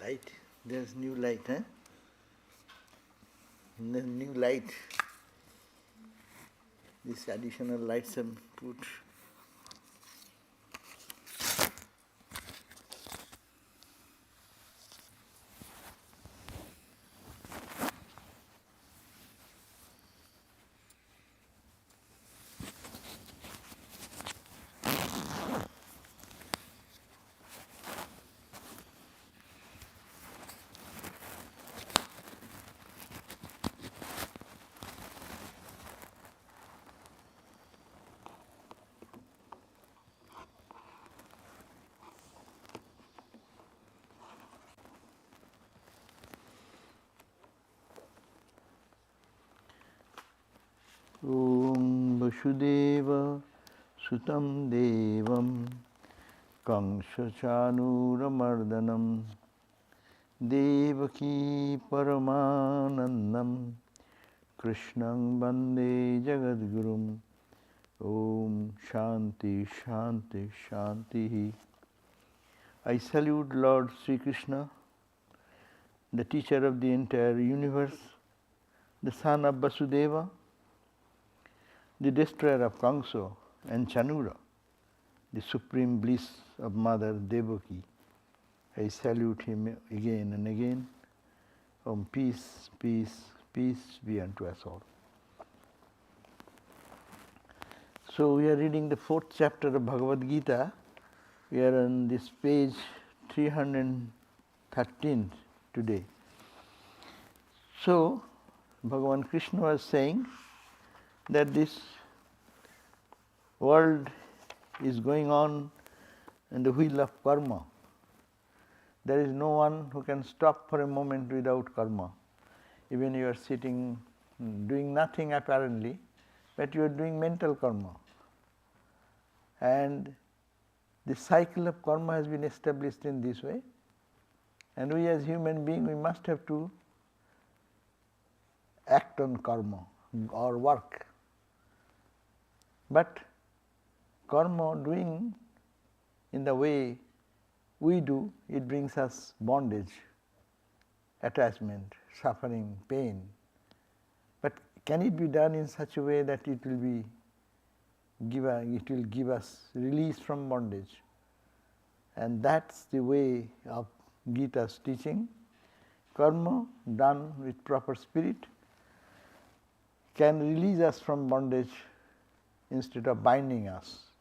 Light. There's new light, huh? The new light. These additional lights have put. Om Vasudeva Sutam Devam Kamsachanuramardanam Devaki Paramanandam Krishnam Bande Jagadgurum. Om Shanti Shanti Shanti. I salute Lord Sri Krishna, the teacher of the entire universe, the son of Vasudeva, the destroyer of Kamsa and Chanura, the supreme bliss of Mother Devaki. I salute him again and again. Om peace, peace, peace be unto us all. So we are reading the 4th chapter of Bhagavad Gita. We are on this page 313 today. So Bhagavan Krishna was saying that this world is going on in the wheel of karma. There is no one who can stop for a moment without karma. Even you are sitting doing nothing apparently, but you are doing mental karma. And the cycle of karma has been established in this way. And we as human beings, we must have to act on karma or work. But karma doing in the way we do, it brings us bondage, attachment, suffering, pain. But can it be done in such a way that it will give us release from bondage? And that's the way of Gita's teaching. Karma done with proper spirit can release us from bondage instead of binding us.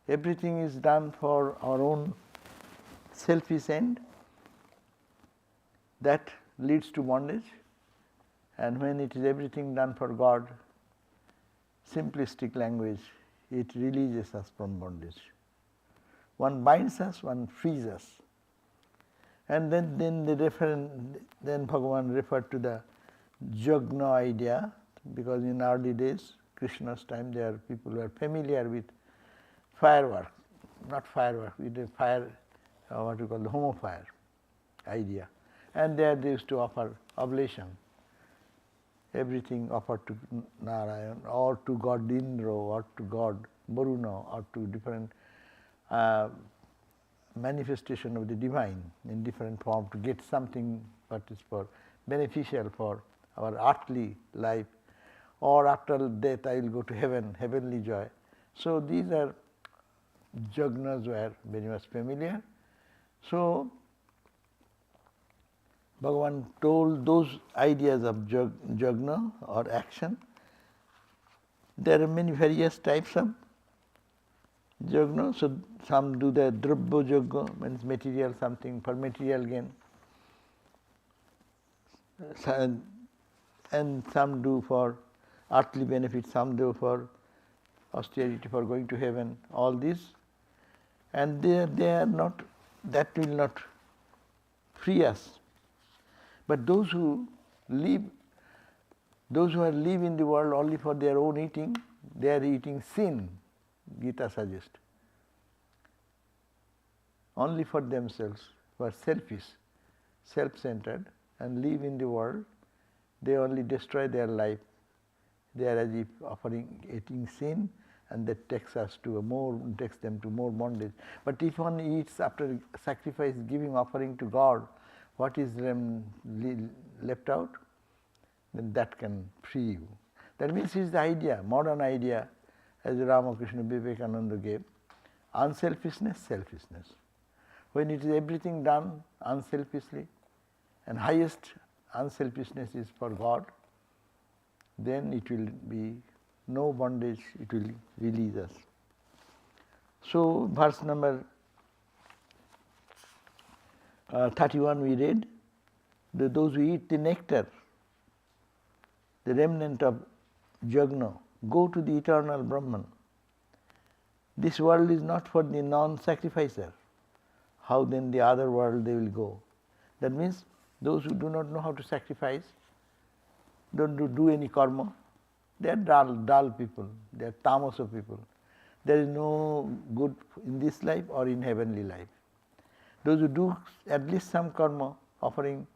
Everything is done for our own selfish end. That leads to bondage. And when it is everything done for God, simplistic language, it releases us from bondage. One binds us, one frees us. And then Bhagavan referred to the Jagna idea, because in early days, Krishna's time, there are people who are familiar with firework, not firework, with the fire, what we call the homo fire idea. And there they used to offer oblation. Everything offered to Narayan or to God Indra or to God Varuna or to different manifestation of the divine in different form to get something that is for beneficial for our earthly life, or after death I will go to heaven, heavenly joy. So these are jagnas were very much familiar. So Bhagavan told those ideas of jagna or action. There are many various types of jagna. So some do the drabya jagna, means material something for material gain. And some do for earthly benefit, some do for austerity, for going to heaven, all this. And they are not, that will not free us. But those who live in the world only for their own eating, they are eating sin, Gita suggests. Only for themselves, who are selfish, self-centered, and live in the world, they only destroy their life. They are as if eating sin and that takes them to more bondage. But if one eats after sacrifice, giving offering to God, what is left out? Then that can free you. That means is the idea, modern idea, as Ramakrishna Vivekananda gave, unselfishness, selfishness. When it is everything done unselfishly, and highest unselfishness is for God, then it will be no bondage, it will release us. So, verse number 31 we read, those who eat the nectar, the remnant of Jagna, go to the eternal Brahman. This world is not for the non-sacrificer. How then the other world they will go? That means those who do not know how to sacrifice, don't do any karma, they are dull people, they are tamasa people. There is no good in this life or in heavenly life. Those who do at least some karma, offering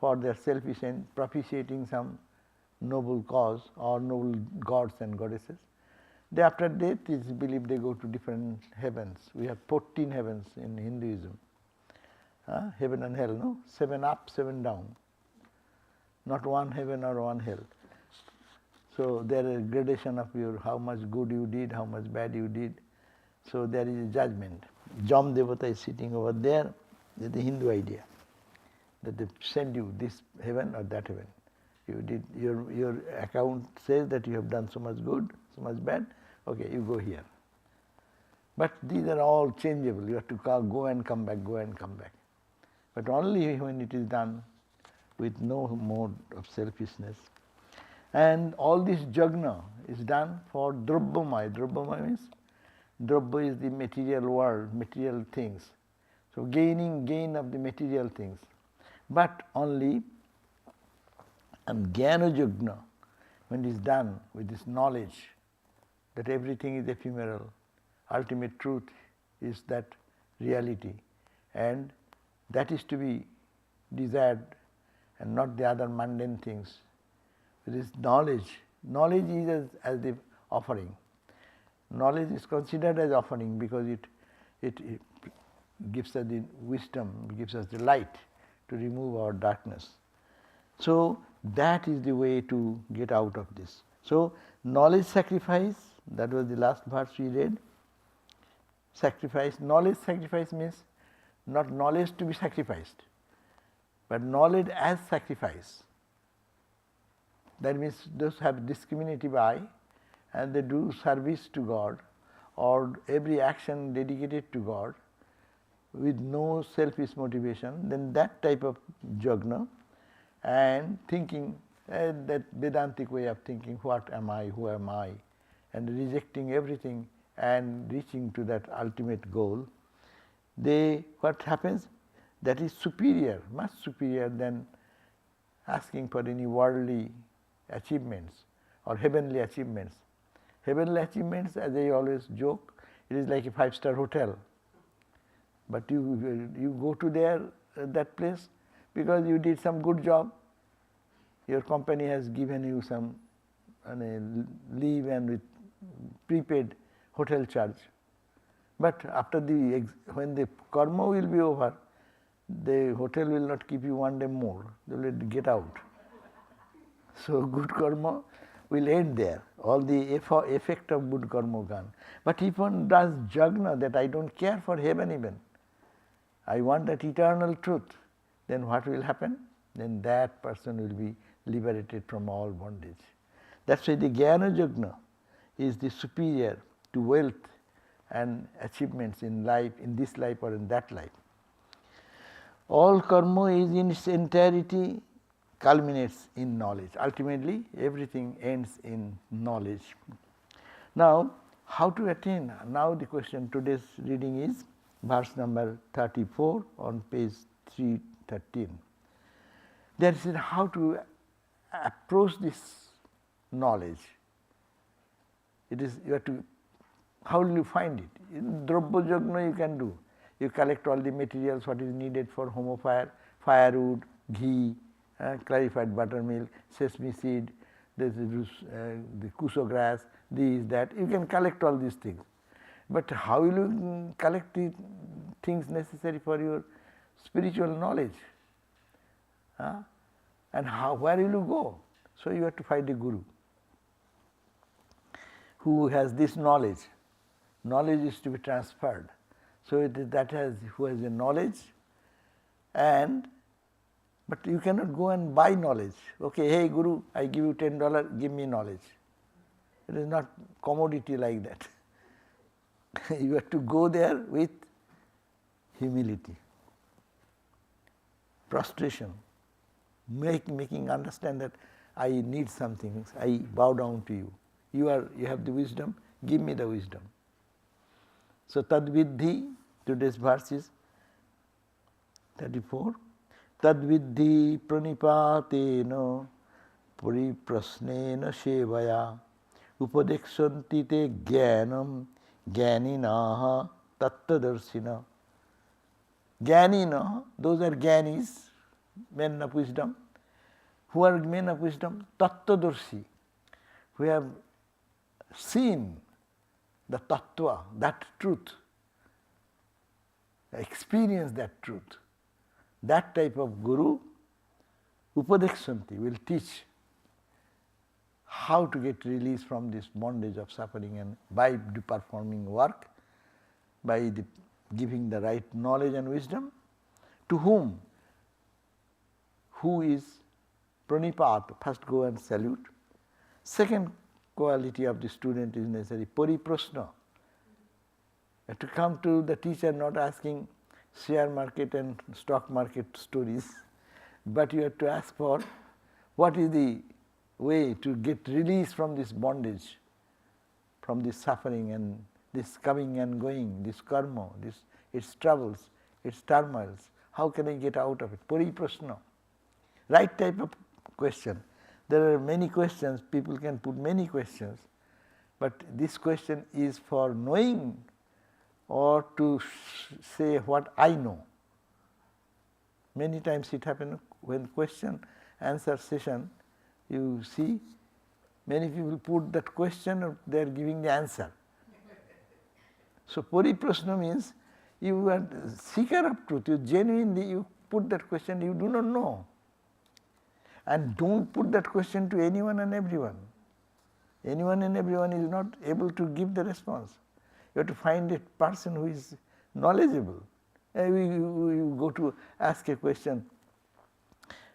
for their selfish end, propitiating some noble cause or noble gods and goddesses, they after death is believed they go to different heavens. We have 14 heavens in Hinduism. Heaven and hell, no? 7 up, 7 down. Not one heaven or one hell. So there is a gradation of how much good you did, how much bad you did. So there is a judgment. Jam Devata is sitting over there. That's the Hindu idea, that they send you this heaven or that heaven. You did your account says that you have done so much good, so much bad. Okay, you go here. But these are all changeable. You have to go and come back, go and come back. But only when it is done with no mode of selfishness. And all this jagna is done for drabbamaya. Drabbamaya means drabba is the material world, material things. So gain of the material things. But only and jnana jagna, when it is done with this knowledge that everything is ephemeral, ultimate truth is that reality, and that is to be desired and not the other mundane things. It is knowledge. Knowledge is as the offering. Knowledge is considered as offering because it gives us the wisdom, gives us the light to remove our darkness. So that is the way to get out of this. So knowledge sacrifice, that was the last verse we read. Sacrifice, knowledge sacrifice means not knowledge to be sacrificed, but knowledge as sacrifice. That means those have discriminative eye and they do service to God or every action dedicated to God with no selfish motivation, then that type of jagna and thinking, that Vedantic way of thinking, what am I, who am I, and rejecting everything and reaching to that ultimate goal, what happens? That is superior, much superior than asking for any worldly achievements or heavenly achievements. Heavenly achievements, as I always joke, it is like a 5-star hotel. But you go to that place because you did some good job. Your company has given you some leave and with prepaid hotel charge. But after when the karma will be over, the hotel will not keep you one day more. They will let you get out. So good karma will end there. All the effect of good karma gone. But if one does jagna, that I don't care for heaven even, I want that eternal truth, then what will happen? Then that person will be liberated from all bondage. That's why the jnana jagna is the superior to wealth and achievements in life, in this life or in that life. All karma is in its entirety culminates in knowledge. Ultimately, everything ends in knowledge. Now, how to attain? Now the question, today's reading is verse number 34 on page 313. There is how to approach this knowledge. It is, you have to, how will you find it? In Drabba Jagna you can do. You collect all the materials, what is needed for homo fire, firewood, ghee, clarified buttermilk, sesame seed, there's the kuso grass, this, that. You can collect all these things. But how will you collect the things necessary for your spiritual knowledge? And where will you go? So you have to find a guru who has this knowledge. Knowledge is to be transferred. So it is who has a knowledge, but you cannot go and buy knowledge. Okay, hey Guru, I give you $10, give me knowledge. It is not commodity like that. You have to go there with humility, prostration, making understand that I need something, I bow down to you. You have the wisdom, give me the wisdom. So tadviddhi, today's verse is 34. Tadviddhi pranipatena pariprasnena sevaya upadeksanti te jnanam jnaninaha tattadarshina. Jnanina, those are jnanis, men of wisdom. Who are men of wisdom? Tattadarshi, who have seen the tattva, that truth, experience that truth. That type of guru, upadeksanti, will teach how to get released from this bondage of suffering, and by performing work, by giving the right knowledge and wisdom. To whom? Who is pranipat, first go and salute. Second quality of the student is necessary, pariprasna. To come to the teacher not asking share market and stock market stories, but you have to ask for what is the way to get released from this bondage, from this suffering and this coming and going, this karma, its troubles, its turmoils. How can I get out of it? Pariprasna. Right type of question. There are many questions, people can put many questions, but this question is for knowing or to say what I know. Many times it happens when question answer session, you see many people put that question or they are giving the answer. So pariprasna means you are seeker of truth, you genuinely you put that question, you do not know. And don't put that question to anyone and everyone. Anyone and everyone is not able to give the response. You have to find a person who is knowledgeable. You go to ask a question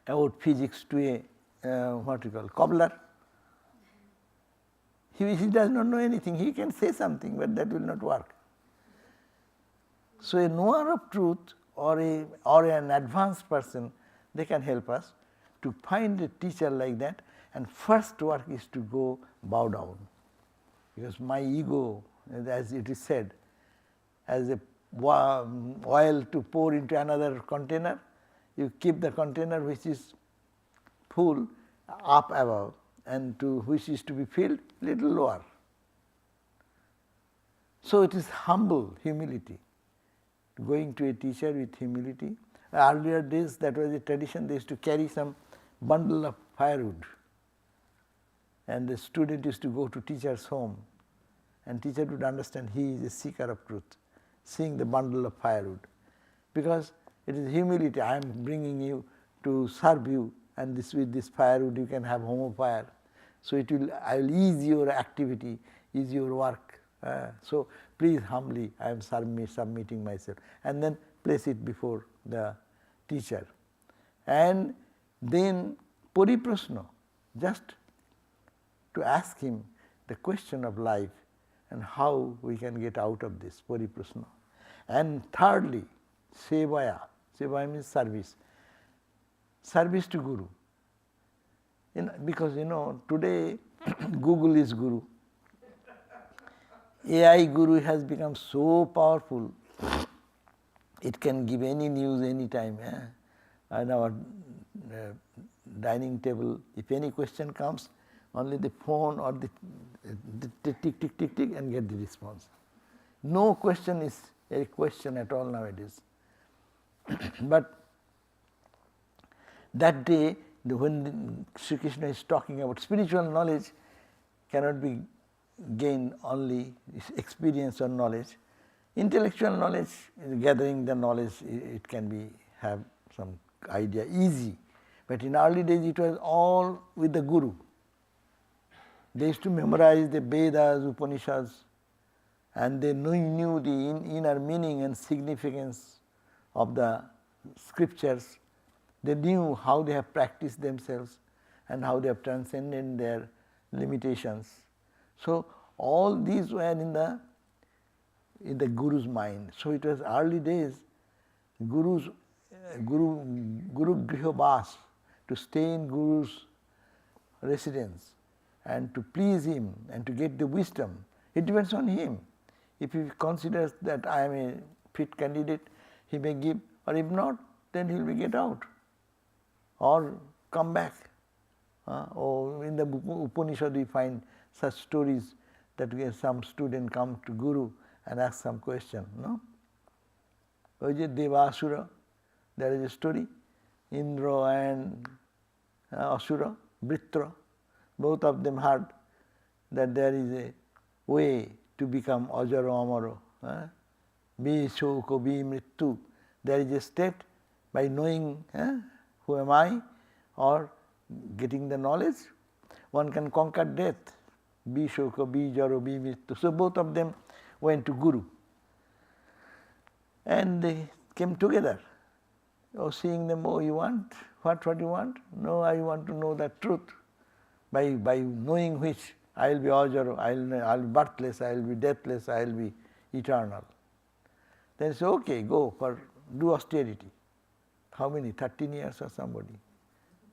about physics to a cobbler. He does not know anything. He can say something, but that will not work. So a knower of truth or an advanced person, they can help us to find a teacher like that, and first work is to go bow down. Because my ego, as it is said, as a oil to pour into another container, you keep the container which is full up above, and to which is to be filled little lower. So it is humble humility, going to a teacher with humility. Earlier days that was a tradition, they used to carry some bundle of firewood, and the student used to go to teacher's home, and teacher would understand he is a seeker of truth, seeing the bundle of firewood. Because it is humility, I am bringing you to serve you, and with this firewood you can have home fire. So I will ease your activity, ease your work. So please humbly I am submitting myself, and then place it before the teacher. And then pariprasna, just to ask him the question of life and how we can get out of this, pariprasna. And thirdly, sevaya. Sevaya means service. Service to Guru. Because today Google is Guru. AI Guru has become so powerful, it can give any news anytime. On our dining table, if any question comes, only the phone or the tick, tick, tick, tick, tick, and get the response. No question is a question at all nowadays. But that day, when Sri Krishna is talking about spiritual knowledge, cannot be gained only experience or knowledge. Intellectual knowledge, gathering the knowledge, it can be have some idea easy. But in early days it was all with the Guru. They used to memorize the Vedas, Upanishads, and they knew the inner meaning and significance of the scriptures. They knew how they have practiced themselves and how they have transcended their limitations. So all these were in the Guru's mind. So it was early days, Guru Grihabas, to stay in Guru's residence and to please him and to get the wisdom. It depends on him. If he considers that I am a fit candidate, he may give, or if not, then he will get out or come back. Or in the Upanishad we find such stories that some student come to Guru and ask some question. No? Devasura, there is a story. Indra and Asura, Vritra, both of them heard that there is a way to become Ajaro Amaro. Bi Shoko, Bi Mrittu. There is a state by knowing who am I or getting the knowledge, one can conquer death. Bi Shoko, Bi Jaro, Bi Mrittu. So both of them went to Guru. And they came together. Seeing them, you want? What you want? No, I want to know the truth. By knowing which I will be Ajaro, I will be birthless, I will be deathless, I will be eternal. Then say, okay, go do austerity. How many? 13 years or somebody?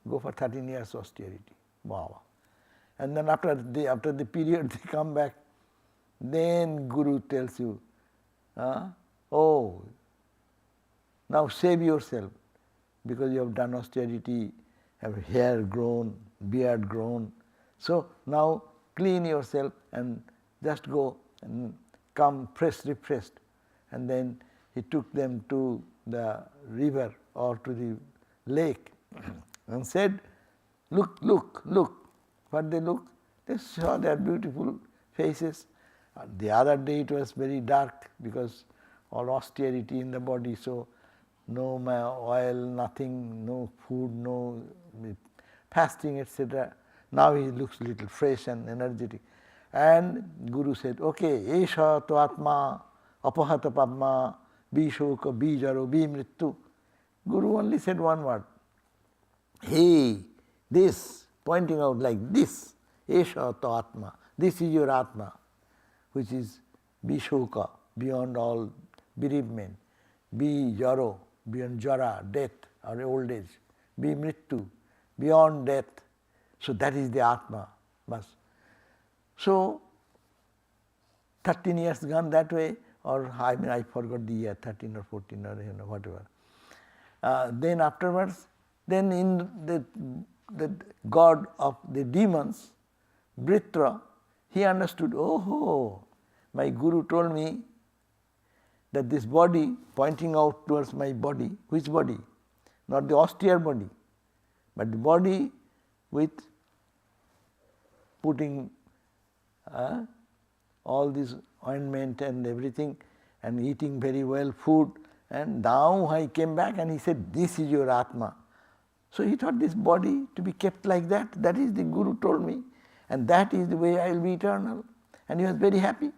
Go for 13 years austerity. Wow. And then after the period they come back, then Guru tells you, now save yourself, because you have done austerity, have hair grown, beard grown. So now clean yourself and just go and come fresh, refreshed. And then he took them to the river or to the lake and said, look. What they looked? They saw their beautiful faces. The other day it was very dark because all austerity in the body, so no oil, nothing, no food, no fasting, etc. Now he looks a little fresh and energetic. And Guru said, okay, Esha to Atma, Apahata Padma, Bishoka, Bijaro, Bimrittu. Guru only said one word. Hey, this, pointing out like this, Esha to Atma, this is your Atma, which is Bishoka, beyond all bereavement, Bijaro, beyond Jara, death or old age, Bimrittu, beyond death. So that is the Atma. So 13 years gone that way, or I forgot the year, 13 or 14 or whatever. Then afterwards, then in the god of the demons, Vritra, he understood, my Guru told me that this body pointing out towards my body, which body? Not the austere body, but the body with putting all this ointment and everything and eating very well food, and now I came back and he said, this is your Atma. So he thought this body to be kept like that, that is the Guru told me, and that is the way I will be eternal. And he was very happy.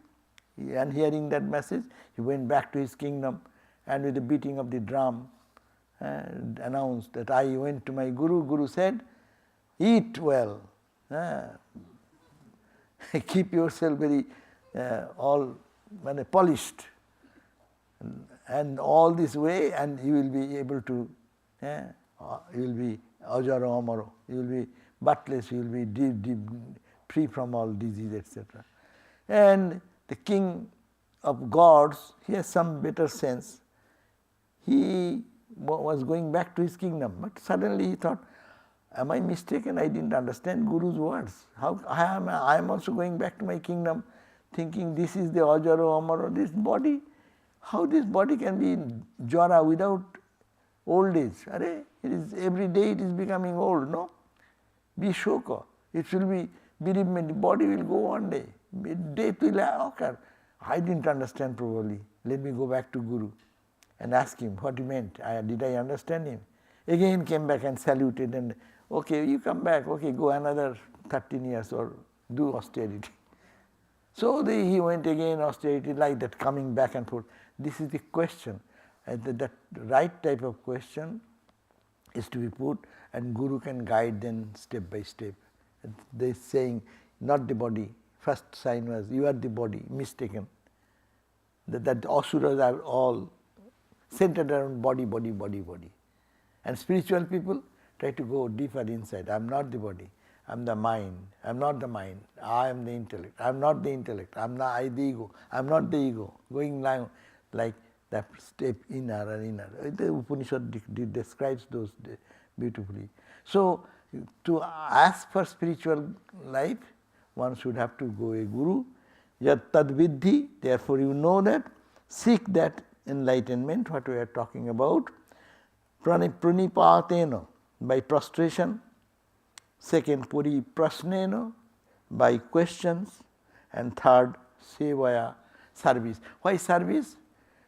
And hearing that message, he went back to his kingdom and with the beating of the drum announced that I went to my Guru. Guru said, eat well, keep yourself very polished, and all this way, and you will be able to, you will be Ajaro Amaro, you will be birthless, you will be free from all disease, etc. And the king of gods, he has some better sense. He was going back to his kingdom, but suddenly he thought, am I mistaken? I didn't understand Guru's words. How I am also going back to my kingdom, thinking this is the Ajaro Amaro, this body. How this body can be Jara without Old age. It is every day it is becoming old, no? Be shoka. It will be bereavement. The body will go one day. Death will occur. I didn't understand properly. Let me go back to Guru and ask him what he meant. Did I understand him? Again came back and saluted and, okay, you come back, okay, go another 13 years or do austerity. So he went again, austerity, like that, coming back and forth. This is the question. That right type of question is to be put, and Guru can guide them step by step. They saying, not the body. First sign was, you are the body, mistaken. That asuras are all centered around body, body, body, body. And spiritual people try to go deeper inside. I am not the body. I am the mind. I am not the mind. I am the intellect. I am not the intellect. I am not the ego. I am not the ego. Going down like that step inner and inner. The Upanishad describes those beautifully. So to ask for spiritual life, one should have to go a guru. Yat tad viddhi, therefore you know that, seek that enlightenment, what we are talking about. Pranipatena, by prostration. Second, puriprasnena, by questions. And third, sevaya, service. Why service?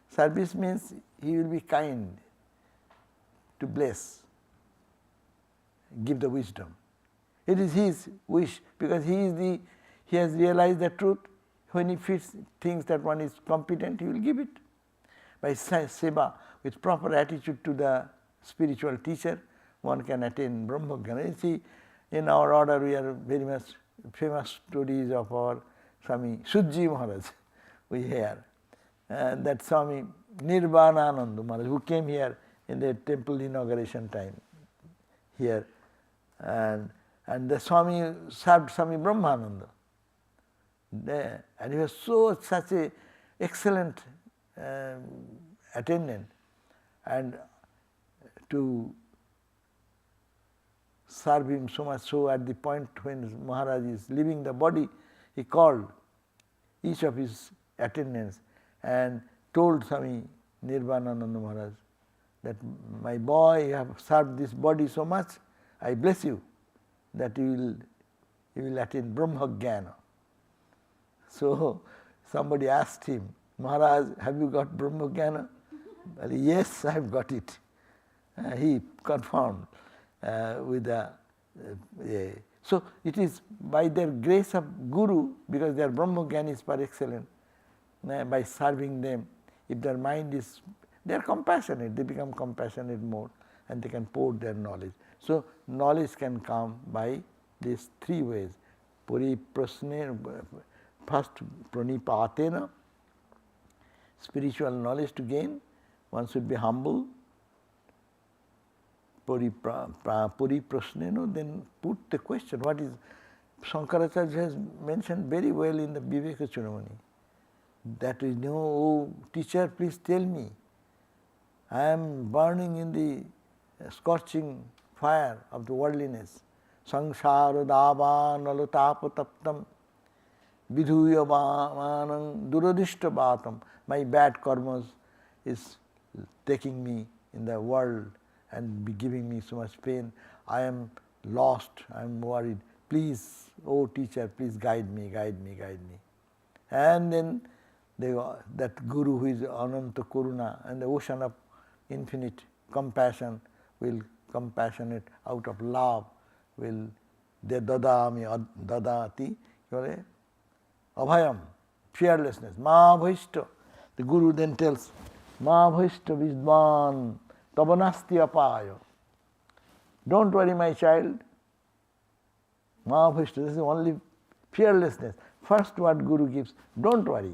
Service means he will be kind to bless, give the wisdom. It is his wish, because he has realized the truth. When he thinks that one is competent, he will give it. By seva, with proper attitude to the spiritual teacher, one can attain Brahmagyan. You see, in our order we are very much famous stories of our Swami Sujji Maharaj. We hear that Swami Nirvanananda Maharaj, who came here in the temple inauguration time here, and the Swami served Swami Brahmananda there, and he was such a excellent attendant, and to serve him so much so, at the point when Maharaj is leaving the body, he called each of his attendants and told Swami Nirvanananda Maharaj that, my boy, you have served this body so much, I bless you that you will attain Brahmagyan. So somebody asked him, Maharaj, have you got Brahmagyan? Well, yes, I have got it. He confirmed with the. So it is by their grace of Guru, because their Brahmagyan is par excellence, by serving them, if their mind is, they are compassionate, they become compassionate more, and they can pour their knowledge. So knowledge can come by these three ways. First, pranipatena, spiritual knowledge to gain, one should be humble. Puriprasnena, then put the question. What is, Shankaracharya has mentioned very well in the Viveka Chudamani, that is, no, oh teacher, please tell me, I am burning in the scorching fire of the worldliness. Sangsara dava nalatapa taptam vidhuya manang duradishta bhatam. My bad karmas is taking me in the world and be giving me so much pain. I am lost, I am worried. Please, oh teacher, please guide me, guide me, guide me. And then that Guru who is Ananta Karuna and the ocean of infinite compassion will compassionate out of love, will dadami dadati, abhayam, fearlessness, ma bhaishta. The Guru then tells, ma bhaishta vidvan tavanasti apaya. Don't worry, my child. Ma bhaishta, this is only fearlessness. First word Guru gives, don't worry.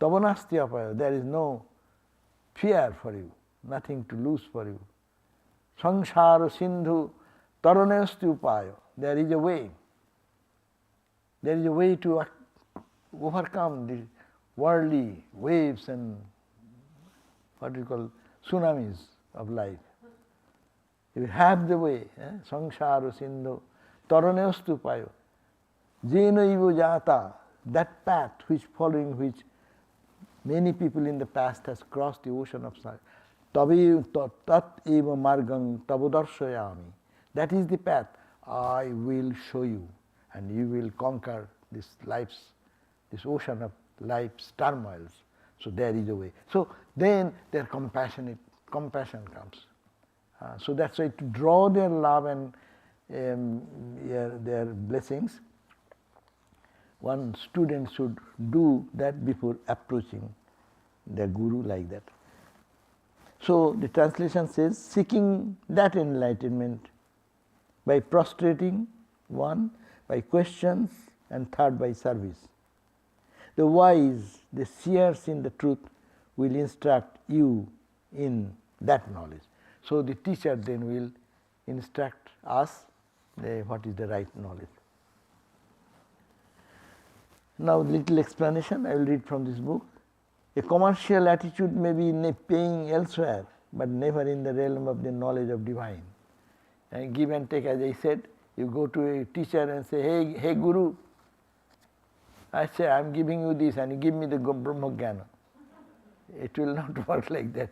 Tavanasti apaya, there is no fear for you, nothing to lose for you. Sangsara sindhu taranasti upaya. There is a way. There is a way to overcome the worldly waves and what we call tsunamis of life. If you have the way, sangsara sindhu taranasti upaya. Jena ivo jata, that path which following which many people in the past has crossed the ocean of tat eva margang tabodarshayami. That is the path I will show you, and you will conquer this ocean of life's turmoils. So there is a way. So then their compassion comes. So that's why to draw their love and their blessings, one student should do that before approaching their guru like that. So the translation says, seeking that enlightenment by prostrating, one, by questions, and third, by service. The wise, the seers in the truth, will instruct you in that knowledge. So the teacher then will instruct us what is the right knowledge. Now little explanation I will read from this book. A commercial attitude may be paying elsewhere, but never in the realm of the knowledge of divine. And give and take, as I said, you go to a teacher and say, hey Guru, I say I am giving you this and you give me the Brahma Jnana. It will not work like that.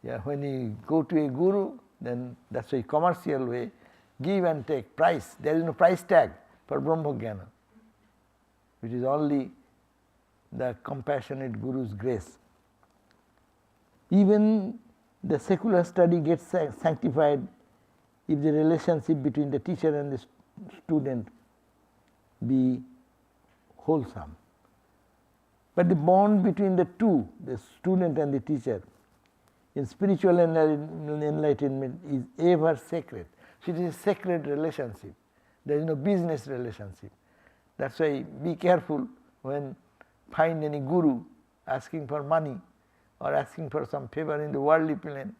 Yeah, when you go to a guru, then that's a commercial way, give and take, price. There is no price tag for Brahma Jnana, which is only the compassionate Guru's grace. Even the secular study gets sanctified if the relationship between the teacher and the student be wholesome. But the bond between the two, the student and the teacher, in spiritual enlightenment is ever sacred. So it is a sacred relationship. There is no business relationship. That's why be careful when find any guru asking for money or asking for some favor in the worldly plane,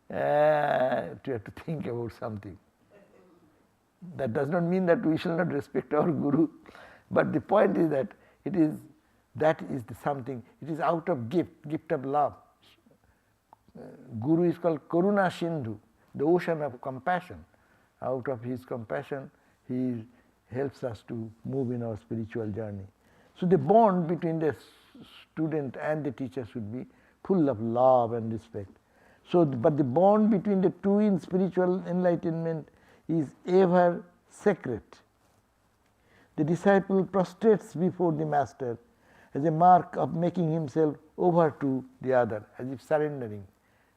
to have to think about something. That does not mean that we shall not respect our guru, but the point is that that is something, it is out of gift of love. Guru is called Karuna Sindhu, the ocean of compassion. Out of his compassion, he helps us to move in our spiritual journey. So the bond between the student and the teacher should be full of love and respect. So, but the bond between the two in spiritual enlightenment is ever sacred. The disciple prostrates before the master as a mark of making himself over to the other, as if surrendering.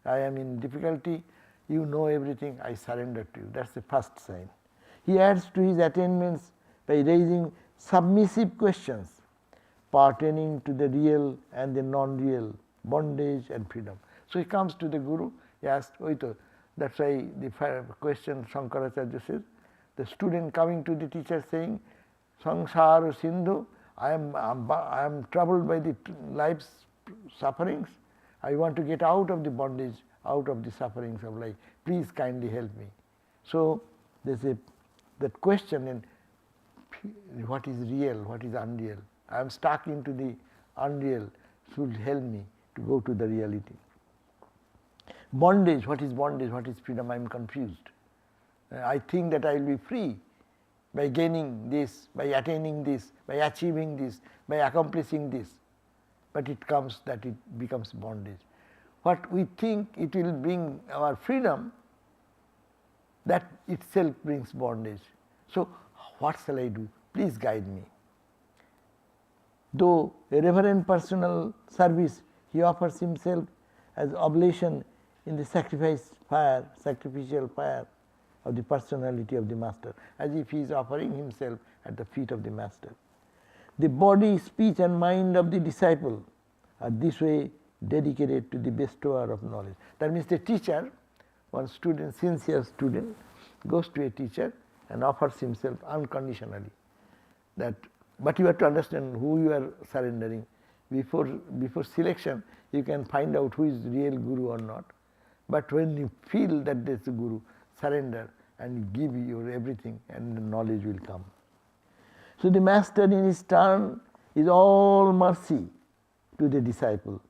I am in difficulty, you know everything, I surrender to you. That's the first sign. He adds to his attainments by raising submissive questions pertaining to the real and the non-real, bondage and freedom. So he comes to the Guru, he asks, that's why the question Shankaracharya says, the student coming to the teacher saying, Sangsara Sindhu, I am troubled by the life's sufferings. I want to get out of the bondage, out of the sufferings of life. Please kindly help me. So there's that question in what is real, what is unreal. I am stuck into the unreal, should help me to go to the reality. Bondage, what is freedom? I am confused. I think that I will be free by gaining this, by attaining this, by achieving this, by accomplishing this. But it comes that it becomes bondage. What we think it will bring our freedom, that itself brings bondage. So what shall I do? Please guide me. Though a reverent personal service, he offers himself as oblation in the sacrificial fire of the personality of the master, as if he is offering himself at the feet of the master. The body, speech and mind of the disciple are this way dedicated to the bestower of knowledge. That means the teacher, one student, sincere student, goes to a teacher and offers himself unconditionally. But you have to understand who you are surrendering. Before selection, you can find out who is real Guru or not. But when you feel that there is a Guru, surrender and give your everything, and the knowledge will come. So the master in his turn is all mercy to the disciple.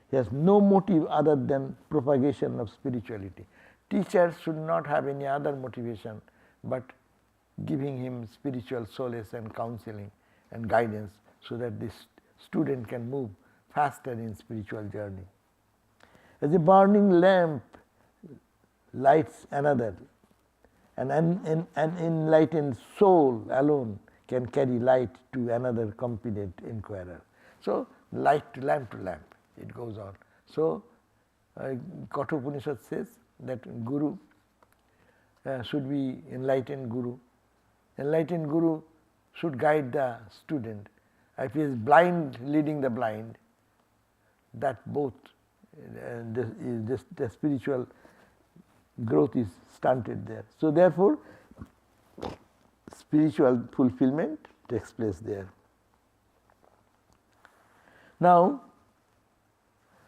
He has no motive other than propagation of spirituality. Teachers should not have any other motivation but giving him spiritual solace and counseling and guidance so that this student can move faster in spiritual journey. As a burning lamp lights another, and an enlightened soul alone can carry light to another competent inquirer. So, light to lamp, it goes on. So, Kathopanishad says that Guru should be enlightened Guru. Enlightened Guru should guide the student. If he is blind, leading the blind, that both the spiritual growth is stunted there. So therefore, spiritual fulfillment takes place there. Now,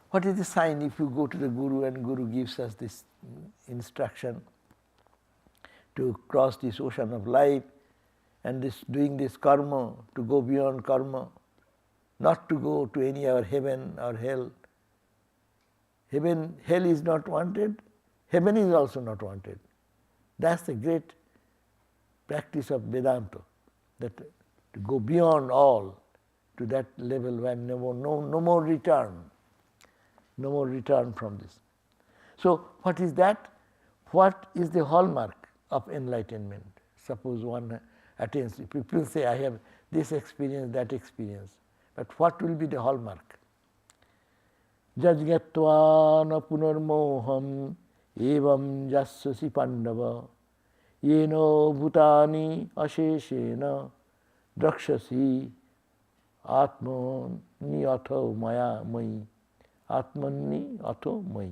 what is the sign if you go to the Guru and Guru gives us this instruction to cross this ocean of life and doing this karma, to go beyond karma, not to go to any other heaven or hell. Hell is not wanted, heaven is also not wanted. That's the great practice of Vedanta, that to go beyond all to that level where no more return. No more return from this. So what is that? What is the hallmark of enlightenment? Suppose one attains, people say, I have this experience, that experience. But what will be the hallmark? Jajgatva na punarmoham evam jasyasi pandava yeno bhutani asheshena drakshasi atmani atho maya mai. Atmanni atho mai.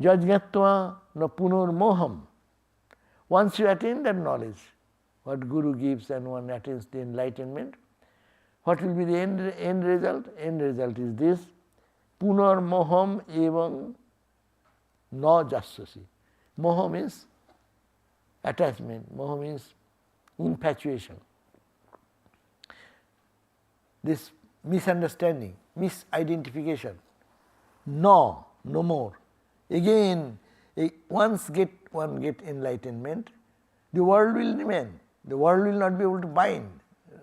Jajgatva na punarmoham. Once you attain that knowledge, what Guru gives and one attains the enlightenment, what will be the end result? End result is this: Punar moham evam na jasyasi. Moha means attachment, moha means infatuation. This misunderstanding, misidentification. No more. Again, once one get enlightenment, the world will remain. The world will not be able to bind.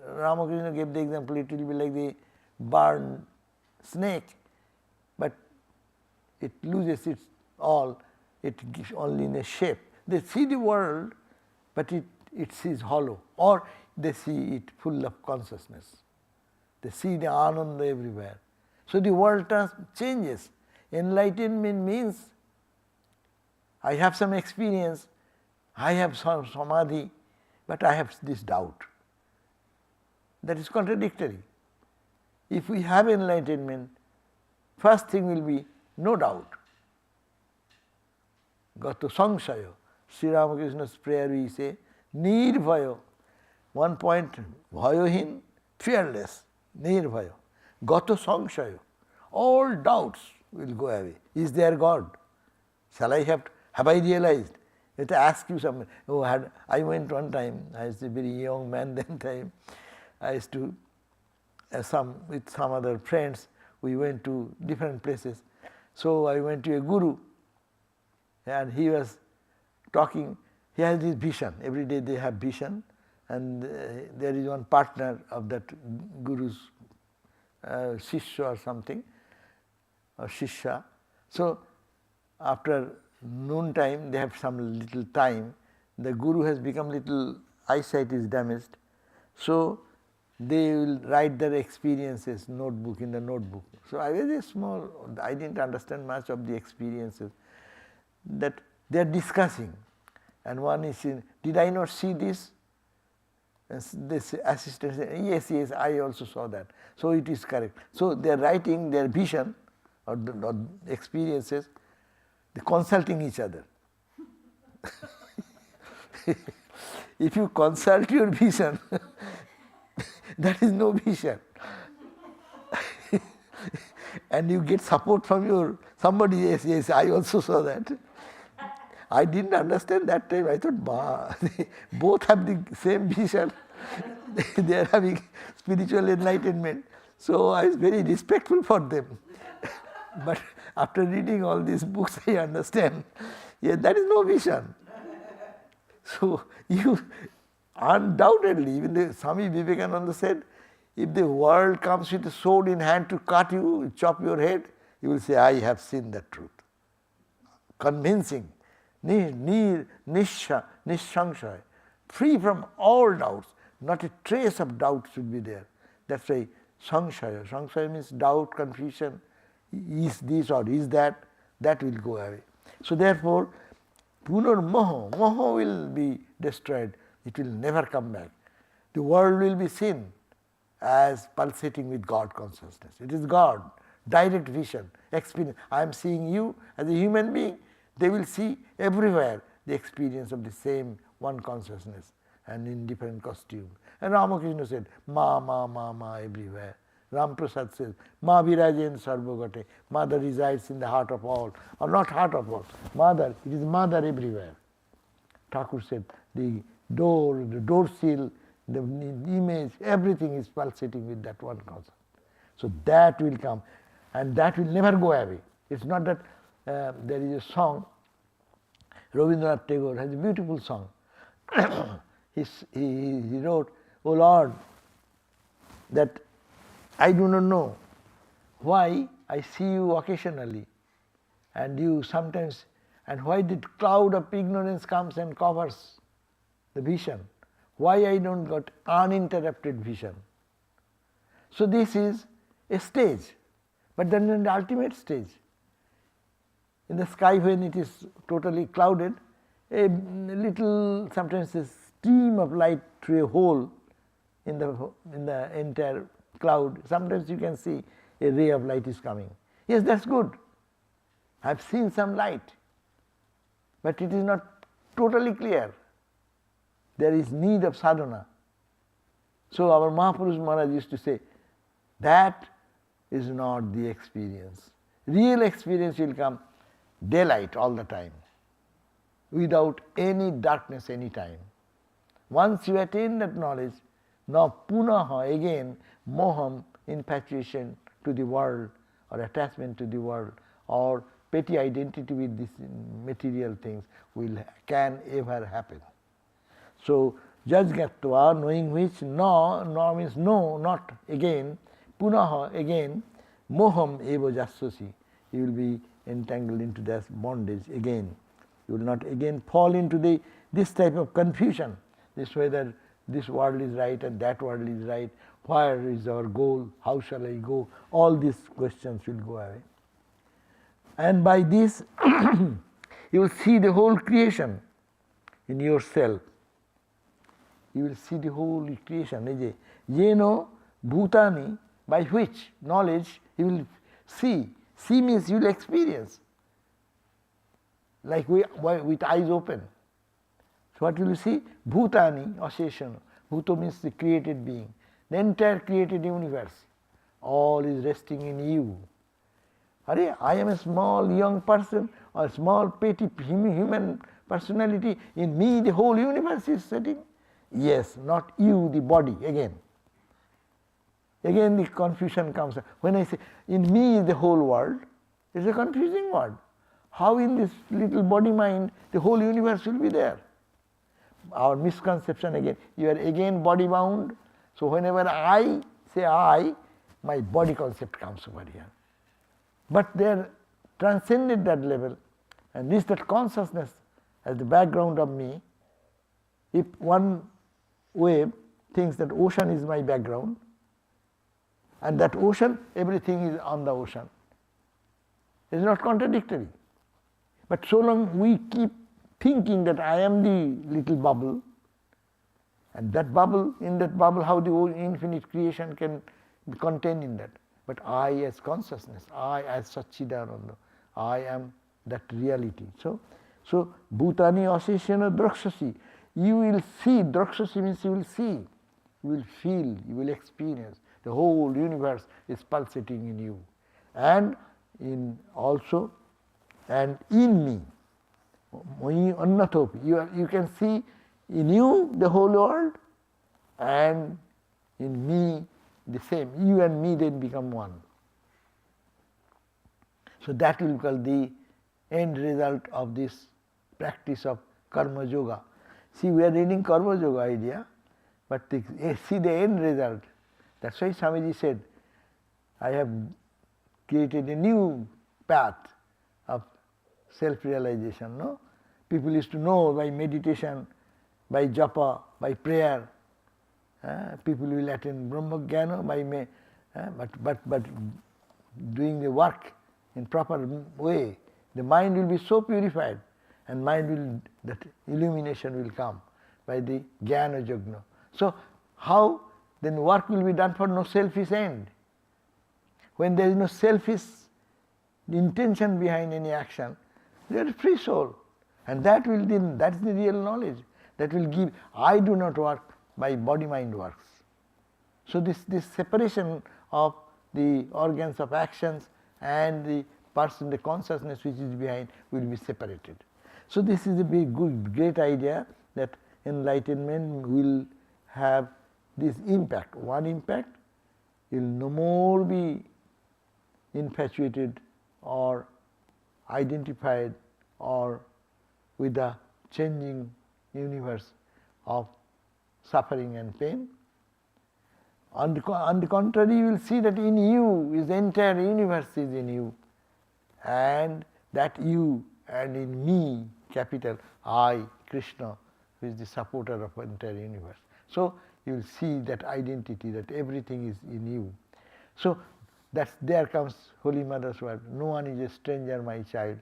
Ramakrishna gave the example, it will be like the burned snake, but it loses its all, it gives only in a shape. They see the world, but it sees hollow, or they see it full of consciousness. They see the ananda everywhere. So the world changes. Enlightenment means I have some experience, I have some samadhi, but I have this doubt. That is contradictory. If we have enlightenment, first thing will be no doubt. Gato sangshayo. Sri Ramakrishna's prayer we say, nirbhayo. One point, bhayohin, fearless, nirbhayo. Gato sangshayo. All doubts will go away. Is there God? Shall I have I realized? I have to ask you something. I went one time, I was a very young man that time, I used to, with some other friends, we went to different places. So I went to a guru and he was talking, he has this vision, every day they have vision, and there is one partner of that guru's shishya or something, or shishya. So after noon time, they have some little time, the guru has become little, eyesight is damaged, so they will write their experiences in the notebook. So I was very small, I didn't understand much of the experiences that they are discussing, and one is saying, did I not see this? And this assistant said, yes, I also saw that. So it is correct. So they are writing their vision or the experiences, they are consulting each other. If you consult your vision, that is no vision. And you get support from your somebody, yes, I also saw that. I didn't understand that time. I thought, both have the same vision. They are having spiritual enlightenment. So I was very respectful for them. But after reading all these books, I understand, that is no vision. So you undoubtedly, even the Swami Vivekananda said, if the world comes with a sword in hand to cut you, chop your head, you will say, I have seen the truth. Convincing, nishangshay, free from all doubts, not a trace of doubt should be there. That's why samshaya. Samshaya means doubt, confusion, is this or is that will go away. So therefore, punar moho, moho will be destroyed, it will never come back. The world will be seen as pulsating with God consciousness. It is God, direct vision, experience. I am seeing you as a human being, they will see everywhere the experience of the same one consciousness and in different costume. And Ramakrishna said, Ma, ma, ma, ma everywhere. Ram Prasad says, Ma virajen sarvagate. Mother resides in the heart of all. Or not heart of all. Mother, it is mother everywhere. Thakur said, the door seal, the image, everything is pulsating with that one concept. So that will come, and that will never go away. It's not that there is a song, Rabindranath Tagore has a beautiful song. he wrote, O Lord, that I do not know why I see you occasionally, and you sometimes, and why the cloud of ignorance comes and covers the vision. Why I don't got uninterrupted vision. So this is a stage, but then the ultimate stage. In the sky when it is totally clouded, a little, sometimes a stream of light through a hole in the entire cloud, sometimes you can see a ray of light is coming. Yes, that's good. I have seen some light, but it is not totally clear. There is need of sadhana. So our Mahapurush Maharaj used to say, that is not the experience. Real experience will come daylight all the time, without any darkness any time. Once you attain that knowledge, now punaha, again, moham, infatuation to the world, or attachment to the world, or petty identity with these material things can ever happen. So, jajgatva, knowing which, no means no, not again, punaha, again, moham eva jasyasi, you will be entangled into this bondage again. You will not again fall into this type of confusion, this whether this world is right and that world is right, where is our goal, how shall I go, all these questions will go away. And by this, you will see the whole creation in yourself. You will see the whole creation. Yeno bhutani, by which knowledge you will see. See means you will experience, like with eyes open. So what will you see? Bhutani, association. Bhuta means the created being. The entire created universe. All is resting in you. I am a small young person, or a small petty human personality. In me the whole universe is sitting. Yes, not you, the body, again. Again the confusion comes. When I say, in me is the whole world, it's a confusing word. How in this little body mind, the whole universe will be there? Our misconception again, you are again body bound. So whenever I say I, my body concept comes over here. But they are transcended that level, and this that consciousness as the background of me. If one wave thinks that ocean is my background, and that ocean, everything is on the ocean. It is not contradictory. But so long we keep thinking that I am the little bubble, and that bubble, in that bubble, how the whole infinite creation can be contained in that. But I as consciousness, I as Satchidananda, I am that reality. So bhutani aseshena drakshasi, you will see, drakshasi means you will see, you will feel, you will experience. The whole universe is pulsating in you, and in also, and in me. You can see in you the whole world, and in me the same. You and me then become one. So that will be called the end result of this practice of karma yoga. See, we are reading karma yoga idea, but see the end result. That's why Swamiji said, I have created a new path of self-realization. No? People used to know by meditation, by japa, by prayer. People will attain Brahma Jnana by but doing the work in proper way, the mind will be so purified, and that illumination will come by the Jnana Yajna. So how then work will be done for no selfish end? When there is no selfish intention behind any action, you are a free soul. And that's the real knowledge. That will give, I do not work, my body-mind works. So this separation of the organs of actions and the person, the consciousness which is behind, will be separated. So this is a big, great idea that enlightenment will have this impact. One impact, you will no more be infatuated or identified or with the changing universe of suffering and pain. On the contrary, you will see that in you is the entire universe is in you, and that you and in me, capital I, Krishna, who is the supporter of the entire universe. So you will see that identity, that everything is in you. So there comes Holy Mother's word, no one is a stranger, my child.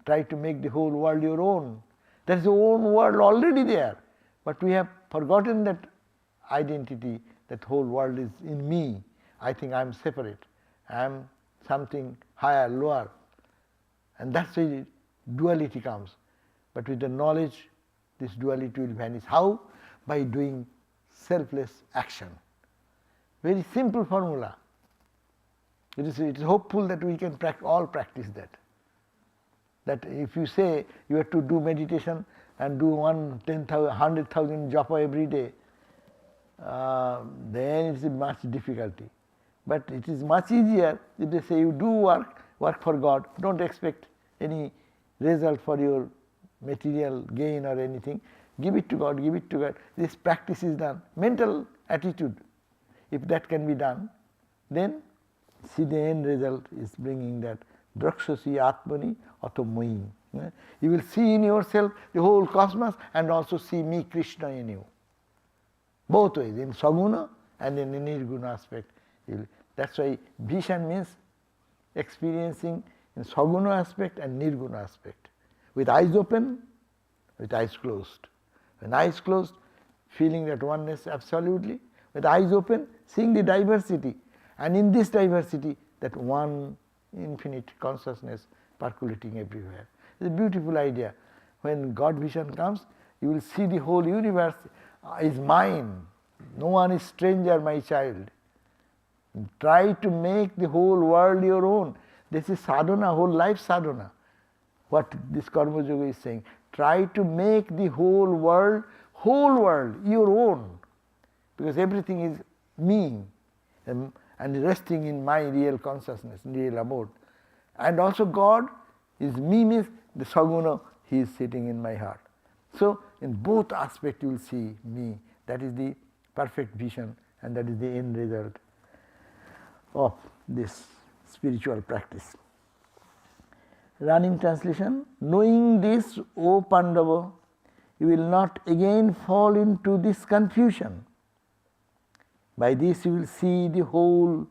Try to make the whole world your own. There is the own world already there, but we have forgotten that identity, that whole world is in me. I think I am separate. I am something higher, lower. And that's why duality comes. But with the knowledge, this duality will vanish. How? By doing selfless action. Very simple formula. It is hopeful that we can all practice that. That if you say you have to do meditation and do 100,000 japa every day, then it is much difficulty. But it is much easier if they say you do work for God, don't expect any result for your material gain or anything. Give it to God, give it to God. This practice is done. Mental attitude, if that can be done, then see the end result is bringing that drakshasi atmani ato moi. You will see in yourself the whole cosmos and also see me, Krishna, in you. Both ways, in saguna and in the nirguna aspect. That's why vision means experiencing in saguna aspect and nirguna aspect. With eyes open, with eyes closed. When eyes closed, feeling that oneness absolutely. With eyes open, seeing the diversity. And in this diversity, that one infinite consciousness percolating everywhere. It's a beautiful idea. When God vision comes, you will see the whole universe is mine. No one is stranger, my child. Try to make the whole world your own. This is sadhana, whole life sadhana. What this Karma Yoga is saying. Try to make the whole world your own. Because everything is me and resting in my real consciousness, real abode. And also God is me means the saguna, he is sitting in my heart. So in both aspects you will see me. That is the perfect vision and that is the end result of this spiritual practice. Running translation, knowing this, O Pandava, you will not again fall into this confusion. By this you will see the whole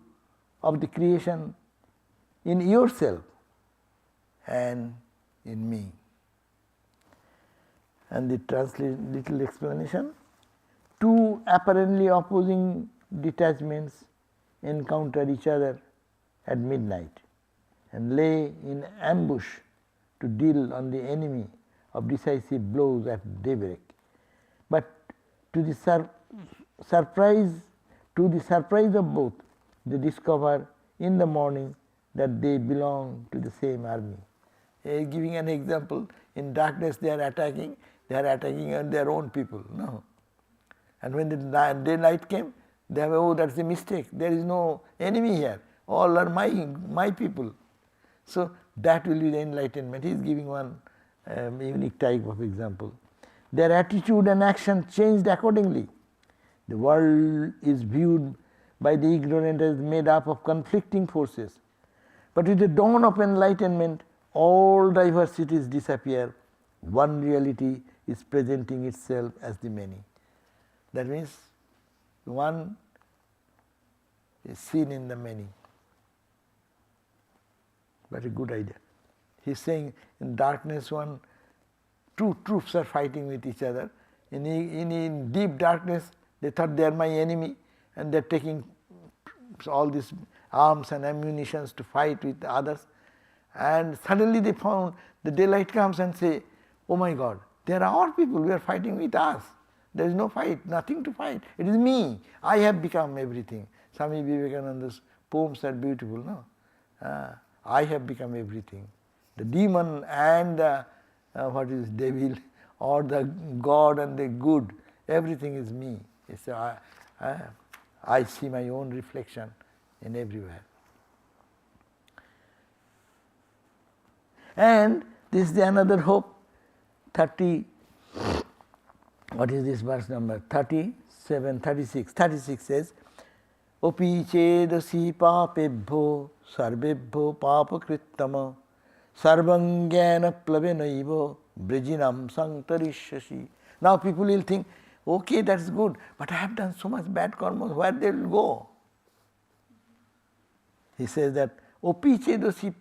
of the creation in yourself and in me. And the little explanation, two apparently opposing detachments encounter each other at midnight and lay in ambush to deal on the enemy of decisive blows at daybreak. But to the surprise of both, they discover in the morning that they belong to the same army. Giving an example, in darkness they are attacking on their own people. No. And when the daylight came, they have, oh, that's a mistake. There is no enemy here. All are my people. So that will be the enlightenment. He is giving one unique type of example. Their attitude and action changed accordingly. The world is viewed by the ignorant as made up of conflicting forces. But with the dawn of enlightenment, all diversities disappear. One reality is presenting itself as the many. That means one is seen in the many. Very good idea. He's saying in darkness two troops are fighting with each other. In deep darkness, they thought they are my enemy and they are taking all these arms and ammunitions to fight with the others. And suddenly they found the daylight comes and say, oh my God, there are our people who are fighting with us. There is no fight, nothing to fight. It is me. I have become everything. Swami Vivekananda's poems are beautiful, no? I have become everything. The demon and the devil, or the God and the good, everything is me. It's, I see my own reflection in everywhere. And this is another hope. 30, what is this verse number? 37, 36. 36 says, Opi chedasi papebho sarvebho papakrittama sarvangyana plavenaivo brijinam sanktarishashi. Now people will think, okay, that's good, but I have done so much bad karma, where they will go? He says that, Opi chedasi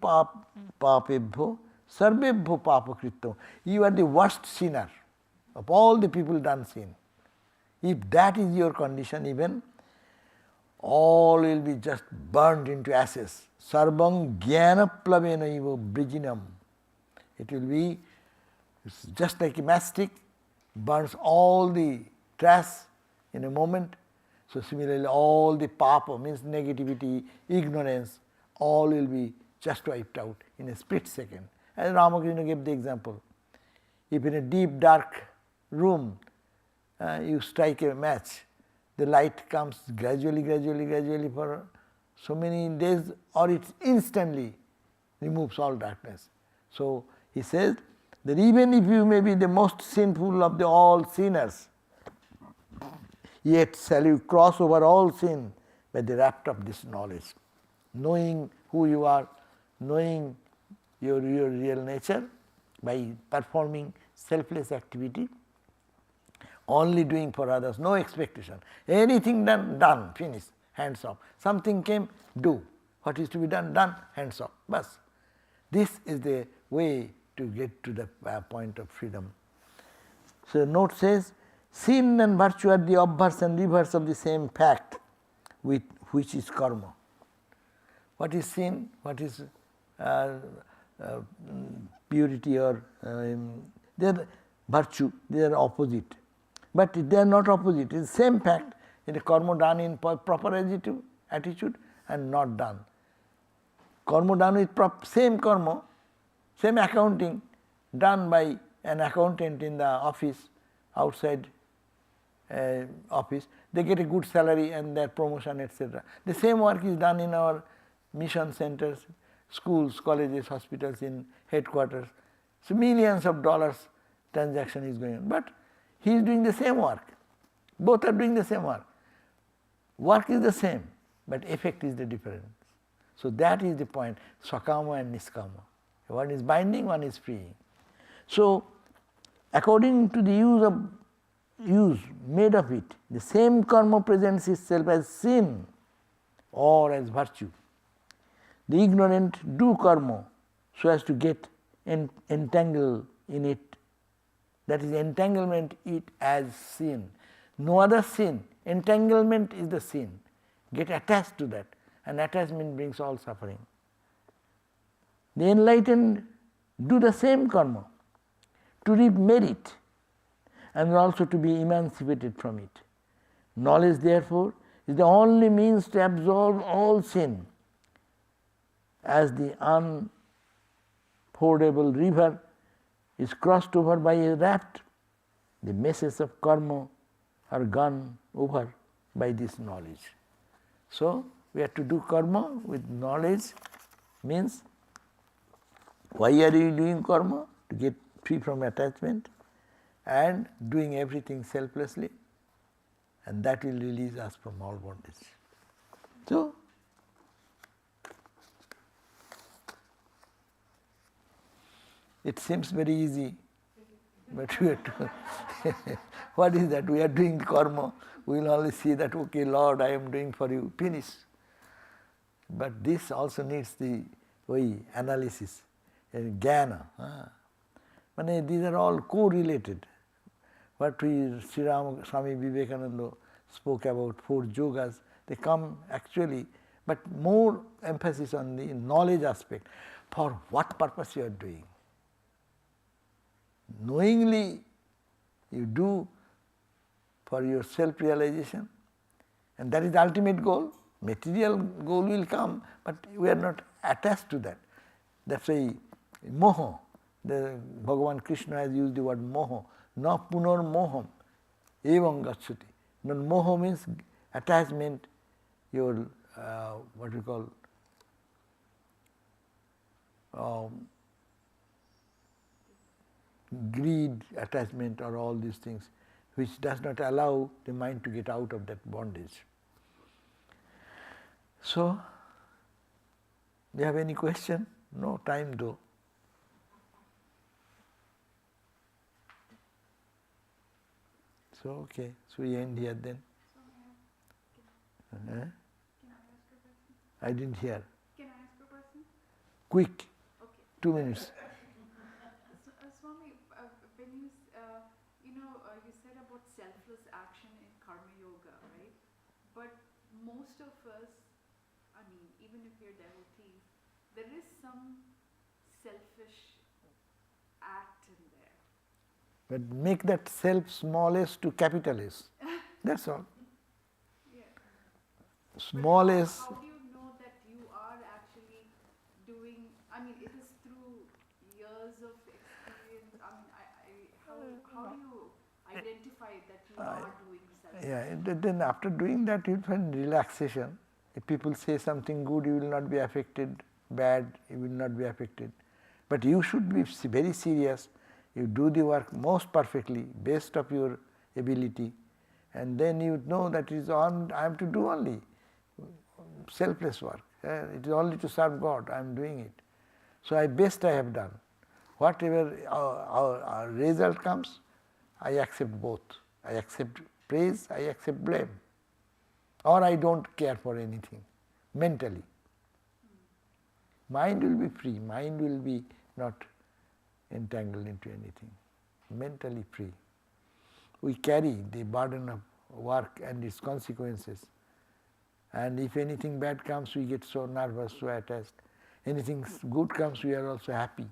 papebho sarvebho papakrittama. You are the worst sinner of all the people done sin. If that is your condition, even all will be just burned into ashes. Sarvang jnana plavenaiva brijinam. It will be just like a matchstick, burns all the trash in a moment. So similarly, all the papa means negativity, ignorance, all will be just wiped out in a split second. As Ramakrishna gave the example, if in a deep dark room you strike a match, the light comes gradually for so many days, or it instantly removes all darkness. So he says that even if you may be the most sinful of the all sinners, yet shall you cross over all sin by the raft of this knowledge. Knowing who you are, knowing your real nature, by performing selfless activity, only doing for others, no expectation. Anything done, finished, hands off. Something came, do. What is to be done, hands off. Bas. This is the way to get to the point of freedom. So the note says, sin and virtue are the obverse and reverse of the same fact, which is karma. What is sin? What is purity or they are virtue? They are opposite. But they are not opposite. It is the same fact. It is karma done in proper attitude and not done. Karma done with same karma, same accounting done by an accountant in the office, outside office. They get a good salary and their promotion, etc. The same work is done in our mission centers, schools, colleges, hospitals, in headquarters. So millions of dollars transaction is going on. But he is doing the same work. Both are doing the same work. Work is the same, but effect is the difference. So that is the point, sakama and niskama. One is binding, one is freeing. So according to the use made of it, the same karma presents itself as sin or as virtue. The ignorant do karma so as to get entangled in it. That is, entanglement it as sin. No other sin. Entanglement is the sin. Get attached to that, and attachment brings all suffering. The enlightened do the same karma to reap merit and also to be emancipated from it. Knowledge, therefore, is the only means to absolve all sin. As the unfordable river is crossed over by a raft, the messes of karma are gone over by this knowledge. So we have to do karma with knowledge. Means, why are you doing karma? To get free from attachment and doing everything selflessly, and that will release us from all bondage. So It seems very easy, but we are what is that? We are doing karma. We will only see that, okay, Lord, I am doing for you, finish. But this also needs the analysis, jnana. These are all correlated. What Swami Vivekananda spoke about, 4 yogas, they come actually, but more emphasis on the knowledge aspect. For what purpose you are doing? Knowingly you do for your self-realization, and that is the ultimate goal. Material goal will come, but we are not attached to that. That's why moho, the Bhagavan Krishna has used the word moho, na punar moham, evam gacchati. Moho means attachment, your what we call greed, attachment, or all these things, which does not allow the mind to get out of that bondage. So, do you have any question? No time though. So, okay, so we end here then. Can I ask a question? I didn't hear. Can I ask a question? Quick. Okay. 2 minutes. Swami, when you you said about selfless action in karma yoga, right? But most of us, even if we're devotees, there is some selfish act in there. But make that self smallest to capitalist. That's all. Yeah. Smallest. How do you know that you are actually doing? It is through years of experience. How do you identify that you are doing self? Yeah, then after doing that, you find relaxation. If people say something good, you will not be affected. Bad, you will not be affected. But you should be very serious. You do the work most perfectly, best of your ability, and then you know that it is on. I am to do only selfless work. It is only to serve God. I am doing it. So I have done. Whatever our result comes, I accept both. I accept praise, I accept blame. Or I don't care for anything, mentally. Mind will be free, mind will be not entangled into anything, mentally free. We carry the burden of work and its consequences. And if anything bad comes, we get so nervous, so attached. Anything good comes, we are also happy.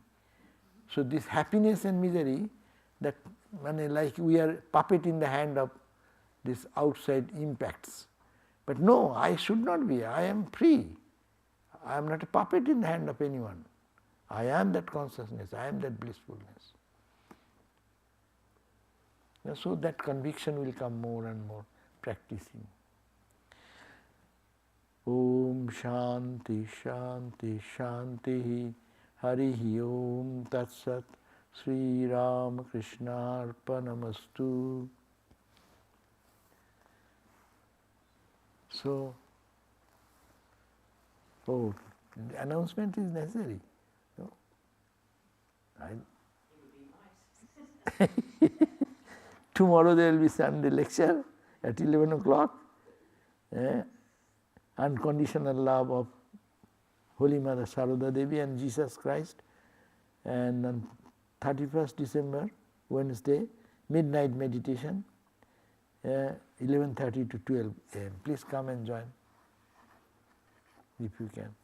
So this happiness and misery, that like we are puppet in the hand of these outside impacts. But no, I should not be. I am free. I am not a puppet in the hand of anyone. I am that consciousness. I am that blissfulness. So that conviction will come more and more practicing. Om Shanti Shanti Shanti Harihi Om Tat Sat Sri Ram Krishna Arpanamastu. So, the announcement is necessary. No? It would be nice. Tomorrow there will be Sunday lecture at 11 o'clock. Unconditional love of Holy Mother Sarada Devi and Jesus Christ. And on 31st December, Wednesday, midnight meditation, 11:30 to 12 a.m. Please come and join if you can.